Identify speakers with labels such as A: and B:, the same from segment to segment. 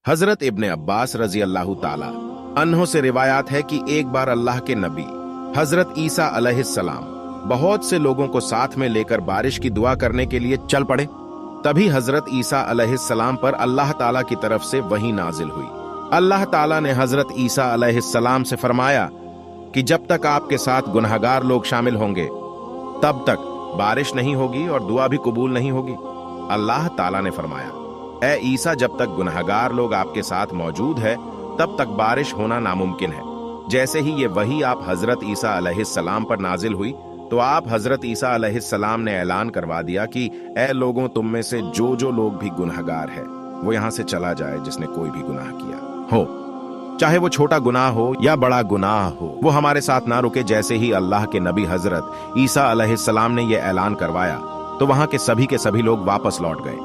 A: हजरत इब्ने अब्बास रजी अल्लाह ताला अन्हो से रिवायात है कि एक बार अल्लाह के नबी हजरत ईसा अलैहिस्सलाम बहुत से लोगों को साथ में लेकर बारिश की दुआ करने के लिए चल पड़े। तभी हजरत ईसा अलैहिस्सलाम पर अल्लाह ताला की तरफ से वही नाजिल हुई। अल्लाह ताला ने हजरत ईसा अलैहिस्सलाम से फरमाया कि जब तक आपके साथ गुनहगार लोग शामिल होंगे तब तक बारिश नहीं होगी और दुआ भी कबूल नहीं होगी। अल्लाह ताला ने फरमाया, ए ईसा, जब तक गुनहगार लोग आपके साथ मौजूद है तब तक बारिश होना नामुमकिन है। जैसे ही ये वही आप हजरत ईसा अलैहिस्सलाम पर नाजिल हुई तो आप हजरत ईसा अलैहिस्सलाम ने ऐलान करवा दिया कि ए लोगों, तुम में से जो लोग भी गुनहगार है वो यहाँ से चला जाए जिसने कोई भी गुनाह किया हो, चाहे वो छोटा गुनाह हो या बड़ा गुनाह हो, वो हमारे साथ ना रुके। जैसे ही अल्लाह के नबी हजरत ईसा अलैहिस्सलाम ने यह ऐलान करवाया तो वहां के सभी लोग वापस लौट गए।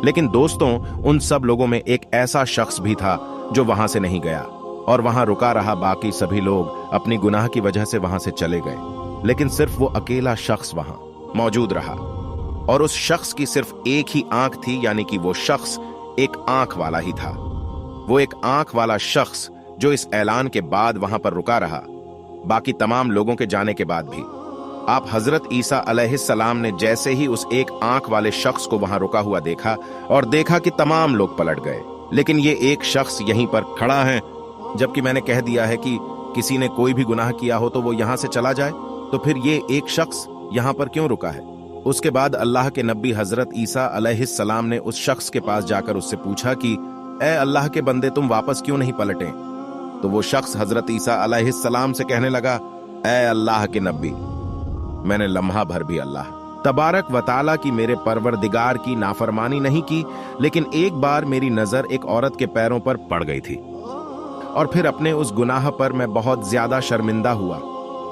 A: लेकिन दोस्तों, उन सब लोगों में एक ऐसा शख्स भी था जो वहां से नहीं गया और वहां रुका रहा। बाकी सभी लोग अपनी गुनाह की वजह से वहां से चले गए, लेकिन सिर्फ वो अकेला शख्स वहां मौजूद रहा और उस शख्स की सिर्फ एक ही आंख थी, यानी कि वो शख्स एक आंख वाला ही था। वो एक आंख वाला शख्स जो इस ऐलान के बाद वहां पर रुका रहा, बाकी तमाम लोगों के जाने के बाद भी। आप हजरत ईसा अलैहिस्सलाम ने जैसे ही उस एक आंख वाले शख्स को वहां रुका हुआ देखा और देखा कि तमाम लोग पलट गए, लेकिन ये एक शख्स यहीं पर खड़ा है। जबकि मैंने कह दिया है कि किसी ने कोई भी गुनाह किया हो तो वो यहां से चला जाए, तो फिर ये एक शख्स यहां पर क्यों रुका है? उसके बाद अल्लाह के नबी हजरत ईसा अलैहिस्सलाम ने उस शख्स के पास जाकर उससे पूछा कि ए अल्लाह के बंदे, तुम वापस क्यों नहीं पलटे? तो वो शख्स हजरत ईसा अलैहिस्सलाम से कहने लगा, ए अल्लाह के नबी, मैंने लम्हा भर भी अल्लाह तबारक व ताला की, मेरे परवरदिगार की नाफरमानी नहीं की, लेकिन एक बार मेरी नजर एक औरत के पैरों पर पड़ गई थी और फिर अपने उस गुनाह पर मैं बहुत ज्यादा शर्मिंदा हुआ,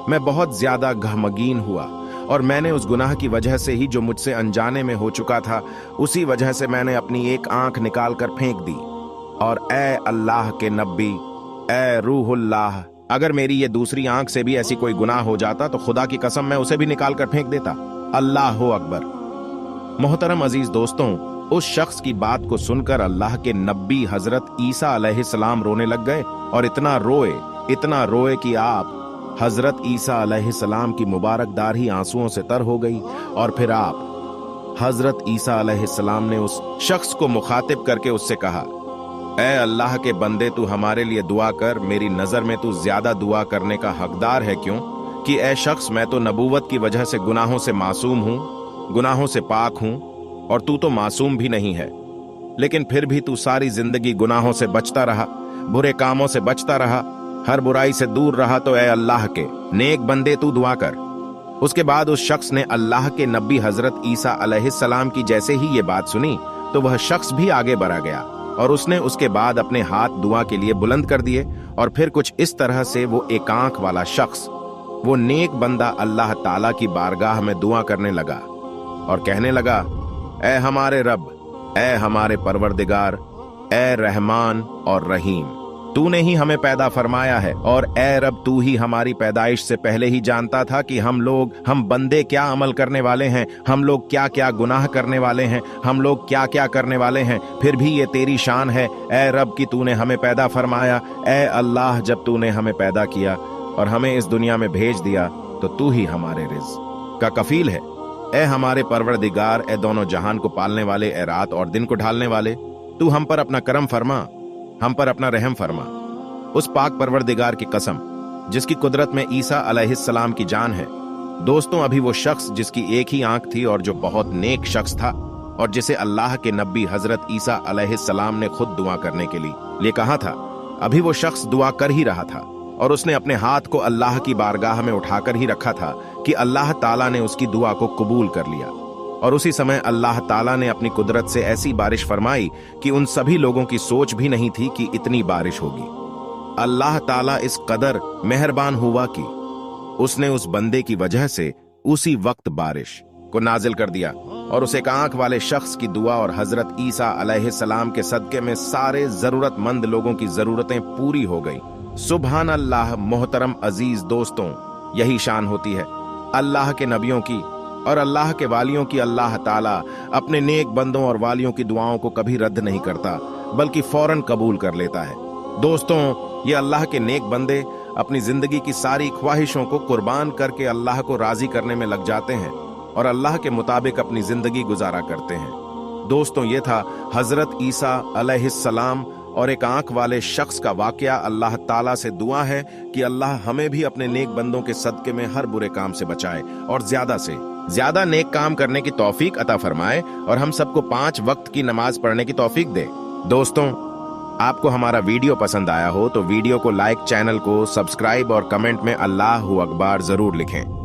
A: मैं बहुत ज्यादा गहमगीन हुआ और मैंने उस गुनाह की वजह से ही जो मुझसे अनजाने में हो चुका था, उसी वजह से मैंने अपनी एक आंख निकाल कर फेंक दी। और ए अल्लाह के नबी, ए रूहुल्लाह, अगर मेरी ये दूसरी आंख से भी ऐसी कोई गुनाह हो जाता तो खुदा की कसम मैं उसे भी निकाल कर फेंक देता। अल्लाह अकबर। मोहतरम अजीज दोस्तों, उस शख्स की बात को सुनकर अल्लाह के नबी हजरत ईसा अलैहिस्सलाम रोने लग गए और इतना रोए कि आप हजरत ईसा अलैहिस्सलाम की मुबारकदार ही आंसुओं से तर हो गई। और फिर आप हजरत ईसा अलैहिस्सलाम ने उस शख्स को मुखातिब करके उससे कहा, ए अल्लाह के बंदे, तू हमारे लिए दुआ कर। मेरी नजर में तू ज्यादा दुआ करने का हकदार है। क्यों कि ए शख्स, मैं तो नबूवत की वजह से गुनाहों से मासूम हूं, गुनाहों से पाक हूं, और तू तो मासूम भी नहीं है। लेकिन फिर भी तू सारी जिंदगी गुनाहों से बचता रहा, बुरे कामों से बचता रहा, हर बुराई से दूर रहा। तो ए अल्लाह के नेक बंदे, तू दुआ कर। उसके बाद उस शख्स ने अल्लाह के नबी हजरत ईसा अलैहिस्सलाम की जैसे ही ये बात सुनी तो वह शख्स भी आगे बढ़ा गया और उसने उसके बाद अपने हाथ दुआ के लिए बुलंद कर दिए और फिर कुछ इस तरह से वो एक आंख वाला शख्स, वो नेक बंदा अल्लाह ताला की बारगाह में दुआ करने लगा और कहने लगा, ए हमारे रब, ए हमारे परवरदिगार, ए रहमान और रहीम, तूने ही हमें पैदा फरमाया है और ए रब, तू ही हमारी पैदाइश से पहले ही जानता था कि हम बंदे क्या अमल करने वाले हैं, हम लोग क्या क्या गुनाह करने वाले हैं, हम लोग क्या क्या करने वाले हैं। फिर भी ये तेरी शान है ए रब कि तूने हमें पैदा फरमाया। ए अल्लाह, जब तूने हमें पैदा किया और हमें इस दुनिया में भेज दिया तो तू ही हमारे रिज़्क़ का कफील है। ए हमारे परवरदिगार, ए दोनों जहान को पालने वाले, ए रात और दिन को ढालने वाले, तू हम पर अपना करम फरमा, हम पर अपना रहम फरमा। उस पाक परवरदिगार की कसम जिसकी कुदरत में ईसा अलैहिस्सलाम की जान है। दोस्तों, अभी वो शख्स जिसकी एक ही आंख थी और जो बहुत नेक शख्स था और जिसे अल्लाह के नबी हजरत ईसा अलैहिस्सलाम ने खुद दुआ करने के लिए कहा था, अभी वो शख्स दुआ कर ही रहा था और उसने अपने हाथ को अल्लाह की बारगाह में उठाकर ही रखा था कि अल्लाह ताला ने उसकी दुआ को कबूल कर लिया। और उसी समय अल्लाह ताला ने अपनी कुदरत से ऐसी बारिश फरमाई कि उन सभी लोगों की सोच भी नहीं थी कि इतनी बारिश होगी। अल्लाह ताला इस कदर मेहरबान हुआ कि उसने उस बंदे की वजह से उसी वक्त बारिश को नाजिल कर दिया और उस एक आंख वाले शख्स की दुआ और हजरत ईसा अलैहिस्सलाम के सदके में सारे जरूरतमंद लोगों की जरूरतें पूरी हो गई। सुभान अल्लाह। मोहतरम अजीज दोस्तों, यही शान होती है अल्लाह के नबियों की और अल्लाह के वालियों की। अल्लाह ताला अपने नेक बंदों और वालियों की दुआओं को कभी रद्द नहीं करता। बल्कि फौरन कबूल कर लेता है। दोस्तों, ये अल्लाह के नेक बंदे अपनी जिंदगी की सारी ख्वाहिशों को कुर्बान करके अल्लाह को राजी करने में लग जाते हैं और अल्लाह के मुताबिक अपनी जिंदगी गुजारा करते हैं। दोस्तों, ये था हजरत ईसा अलैहिस्सलाम और एक आंख वाले शख्स का वाकया। अल्लाह ताला से दुआ है कि अल्लाह हमें भी अपने नेक बंदों के सदके में हर बुरे काम से बचाए और ज्यादा से ज्यादा नेक काम करने की तौफीक अता फरमाए और हम सबको 5 वक्त की नमाज पढ़ने की तौफीक दे। दोस्तों, आपको हमारा वीडियो पसंद आया हो तो वीडियो को लाइक, चैनल को सब्सक्राइब और कमेंट में अल्लाहू अकबर जरूर लिखें।